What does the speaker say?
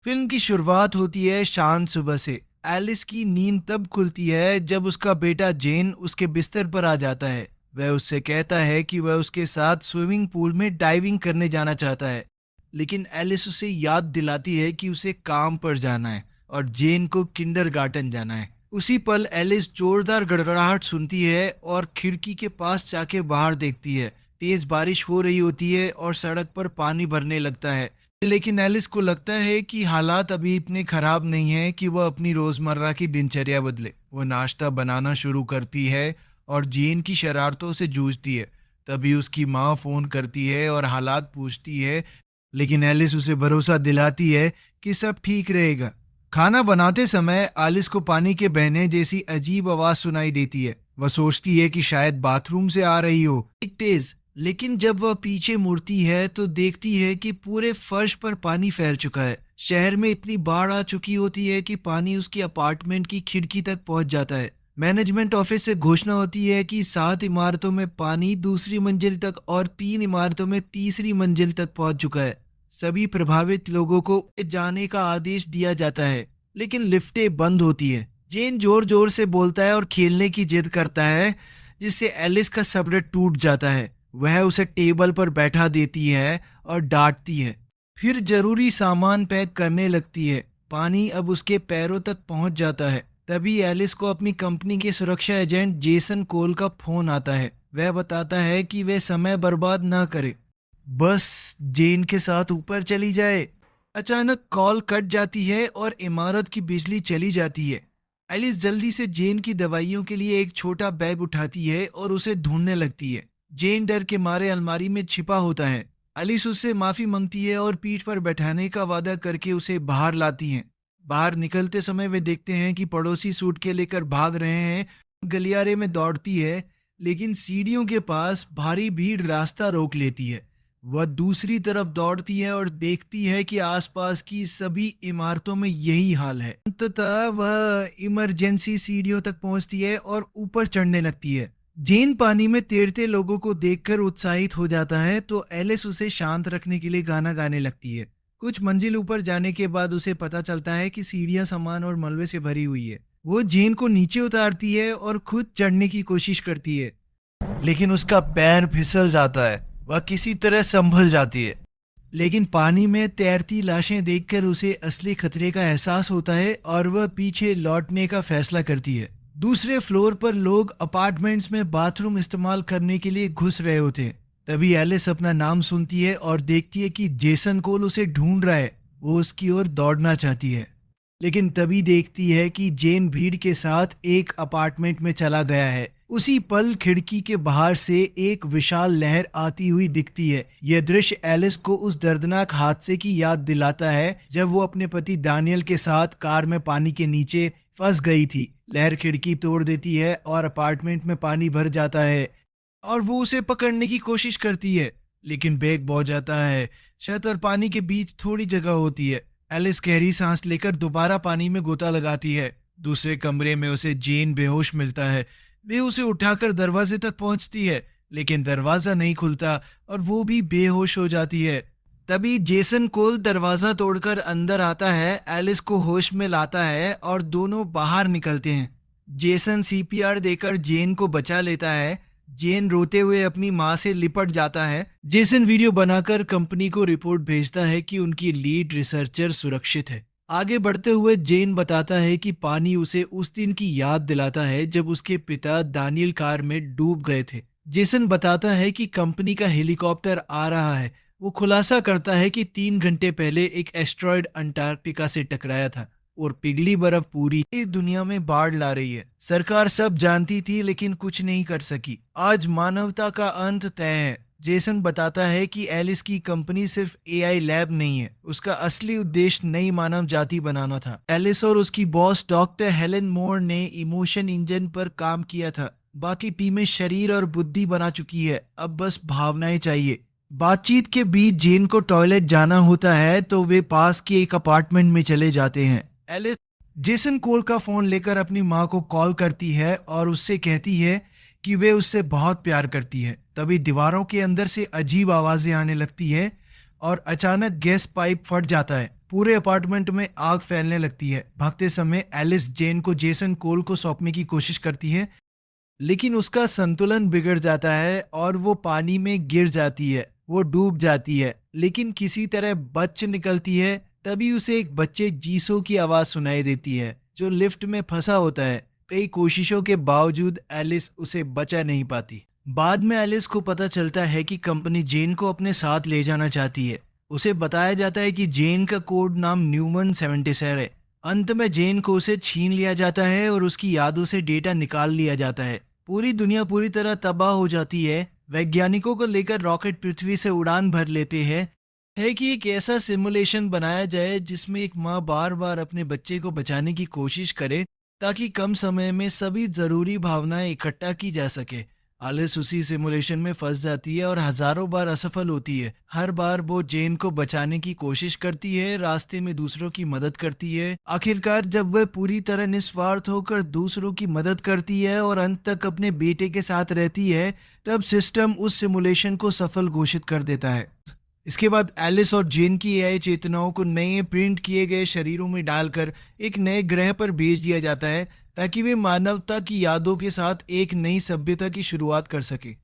Film की शुरुआत होती है शांत सुबह से। एलिस की नींद तब खुलती है जब उसका बेटा जेन उसके बिस्तर पर आ जाता है। वह उससे कहता है कि वह उसके साथ स्विमिंग पूल में डाइविंग करने जाना चाहता है, लेकिन एलिस उसे याद दिलाती है कि उसे काम पर जाना है और जेन को किंडरगार्टन जाना है। उसी पल एलिस जोरदार गड़गड़ाहट सुनती है और खिड़की के पास जाके बाहर देखती है। तेज बारिश हो रही होती है और सड़क पर पानी भरने लगता है। लेकिन एलिस को लगता है कि हालात अभी इतने खराब नहीं हैं कि वह अपनी रोजमर्रा की दिनचर्या बदले। वो नाश्ता बनाना शुरू करती है और जीन की शरारतों से जूझती है। तभी उसकी माँ फोन करती है और हालात पूछती है, लेकिन एलिस उसे भरोसा दिलाती है कि सब ठीक रहेगा। खाना बनाते समय एलिस को पानी के बहने जैसी अजीब आवाज सुनाई देती है। वह सोचती है कि शायद बाथरूम से आ रही हो, एक तेज। लेकिन जब वह पीछे मुड़ती है तो देखती है कि पूरे फर्श पर पानी फैल चुका है। शहर में इतनी बाढ़ आ चुकी होती है कि पानी उसकी अपार्टमेंट की खिड़की तक पहुंच जाता है। मैनेजमेंट ऑफिस से घोषणा होती है कि 7 इमारतों में पानी दूसरी मंजिल तक और 3 इमारतों में तीसरी मंजिल तक पहुंच चुका है। सभी प्रभावित लोगों को जाने का आदेश दिया जाता है, लेकिन लिफ्टें बंद होती है। जेन जोर जोर से बोलता है और खेलने की जिद करता है, जिससे एलिस का सब्र टूट जाता है। वह उसे टेबल पर बैठा देती है और डांटती है। फिर जरूरी सामान पैक करने लगती है। पानी अब उसके पैरों तक पहुंच जाता है। तभी एलिस को अपनी कंपनी के सुरक्षा एजेंट जेसन कोल का फोन आता है। वह बताता है कि वह समय बर्बाद ना करे, बस जेन के साथ ऊपर चली जाए। अचानक कॉल कट जाती है और इमारत की बिजली चली जाती है। एलिस जल्दी से जेन की दवाइयों के लिए एक छोटा बैग उठाती है और उसे ढूंढने लगती है। जेन डर के मारे अलमारी में छिपा होता है। एलिस उससे माफी मांगती है और पीठ पर बैठाने का वादा करके उसे बाहर लाती हैं। बाहर निकलते समय वे देखते हैं कि पड़ोसी सूट के लेकर भाग रहे हैं। गलियारे में दौड़ती है, लेकिन सीढ़ियों के पास भारी भीड़ रास्ता रोक लेती है। वह दूसरी तरफ दौड़ती है और देखती है कि आसपास की सभी इमारतों में यही हाल है। अंततः वह इमरजेंसी सीढ़ियों तक पहुंचती है और ऊपर चढ़ने लगती है। जेन पानी में तैरते लोगों को देखकर उत्साहित हो जाता है, तो एलिस उसे शांत रखने के लिए गाना गाने लगती है। कुछ मंजिल ऊपर जाने के बाद उसे पता चलता है कि सीढ़ियां सामान और मलबे से भरी हुई है। वो जेन को नीचे उतारती है और खुद चढ़ने की कोशिश करती है, लेकिन उसका पैर फिसल जाता है। वह किसी तरह संभल जाती है, लेकिन पानी में तैरती लाशें देखकर उसे असली खतरे का एहसास होता है और वह पीछे लौटने का फैसला करती है। दूसरे फ्लोर पर लोग अपार्टमेंट्स में बाथरूम इस्तेमाल करने के लिए घुस रहे होते हैं। तभी एलिस अपना नाम सुनती है और देखती है कि जेसन कोल उसे ढूंढ रहा है। वो उसकी ओर दौड़ना चाहती है, लेकिन तभी देखती है कि जेन भीड़ के साथ एक अपार्टमेंट में चला गया है। उसी पल खिड़की के बाहर से एक विशाल लहर आती हुई दिखती है। यह दृश्य एलिस को उस दर्दनाक हादसे की याद दिलाता है जब वो अपने पति डैनियल के साथ कार में पानी के नीचे फंस गई थी। लहर खिड़की तोड़ देती है और अपार्टमेंट में पानी भर जाता है और वो उसे पकड़ने की कोशिश करती है, लेकिन बैग बह जाता है। छत और पानी के बीच थोड़ी जगह होती है। एलिस गहरी सांस लेकर दोबारा पानी में गोता लगाती है। दूसरे कमरे में उसे जेन बेहोश मिलता है। वे उसे उठाकर दरवाजे तक पहुंचती है, लेकिन दरवाजा नहीं खुलता और वो भी बेहोश हो जाती है। तभी जेसन कोल दरवाजा तोड़कर अंदर आता है, एलिस को होश में लाता है और दोनों बाहर निकलते हैं। जेसन सीपीआर देकर जेन को बचा लेता है। जेन रोते हुए अपनी माँ से लिपट जाता है। जेसन वीडियो बनाकर कंपनी को रिपोर्ट भेजता है कि उनकी लीड रिसर्चर सुरक्षित है। आगे बढ़ते हुए जेन बताता है कि पानी उसे उस दिन की याद दिलाता है जब उसके पिता डैनियल कार में डूब गए थे। जेसन बताता है कि कंपनी का हेलीकॉप्टर आ रहा है। वो खुलासा करता है कि 3 घंटे पहले एक एस्ट्रॉयड अंटार्कटिका से टकराया था और पिघली बर्फ पूरी दुनिया में बाढ़ ला रही है। सरकार सब जानती थी, लेकिन कुछ नहीं कर सकी। आज मानवता का अंत तय है। जेसन बताता है कि एलिस की कंपनी सिर्फ एआई लैब नहीं है, उसका असली उद्देश्य नई मानव जाति बनाना था। एलिस और उसकी बॉस डॉक्टर हेलेन मोर ने इमोशन इंजन पर काम किया था। बाकी टीमें शरीर और बुद्धि बना चुकी है, अब बस भावनाएं चाहिए। बातचीत के बीच जेन को टॉयलेट जाना होता है, तो वे पास के एक अपार्टमेंट में चले जाते हैं। एलिस जेसन कोल का फोन लेकर अपनी माँ को कॉल करती है और उससे कहती है कि वे उससे बहुत प्यार करती है। तभी दीवारों के अंदर से अजीब आवाजें आने लगती है और अचानक गैस पाइप फट जाता है। पूरे अपार्टमेंट में आग फैलने लगती है। भागते समय एलिस जेन को जेसन कोल को सौंपने की कोशिश करती है, लेकिन उसका संतुलन बिगड़ जाता है और वो पानी में गिर जाती है। वो डूब जाती है, लेकिन किसी तरह बच निकलती है। तभी उसे एक बच्चे जीसो की आवाज सुनाई देती है, जो लिफ्ट में फंसा होता है। कई कोशिशों के बावजूद एलिस उसे बचा नहीं पाती। बाद में एलिस को पता चलता है कि कंपनी जेन को अपने साथ ले जाना चाहती है। उसे बताया जाता है कि जेन का कोड नाम न्यूमन 77 है। अंत में जेन को उसे छीन लिया जाता है और उसकी यादों से डेटा निकाल लिया जाता है। पूरी दुनिया पूरी तरह तबाह हो जाती है। वैज्ञानिकों को लेकर रॉकेट पृथ्वी से उड़ान भर लेते हैं। है कि एक ऐसा सिमुलेशन बनाया जाए जिसमें एक माँ बार बार अपने बच्चे को बचाने की कोशिश करे, ताकि कम समय में सभी जरूरी भावनाएं इकट्ठा की जा सके। आलिस उसी सिमुलेशन में फंस जाती है और हजारों बार असफल होती है। हर बार वो जेन को बचाने की कोशिश करती है, रास्ते में दूसरों की मदद करती है। आखिरकार जब वह पूरी तरह निस्वार्थ होकर दूसरों की मदद करती है और अंत तक अपने बेटे के साथ रहती है, तब सिस्टम उस सिमुलेशन को सफल घोषित कर देता है। इसके बाद एलिस और जेन की एआई चेतनाओं को नए प्रिंट किए गए शरीरों में डालकर एक नए ग्रह पर भेज दिया जाता है, ताकि वे मानवता की यादों के साथ एक नई सभ्यता की शुरुआत कर सके।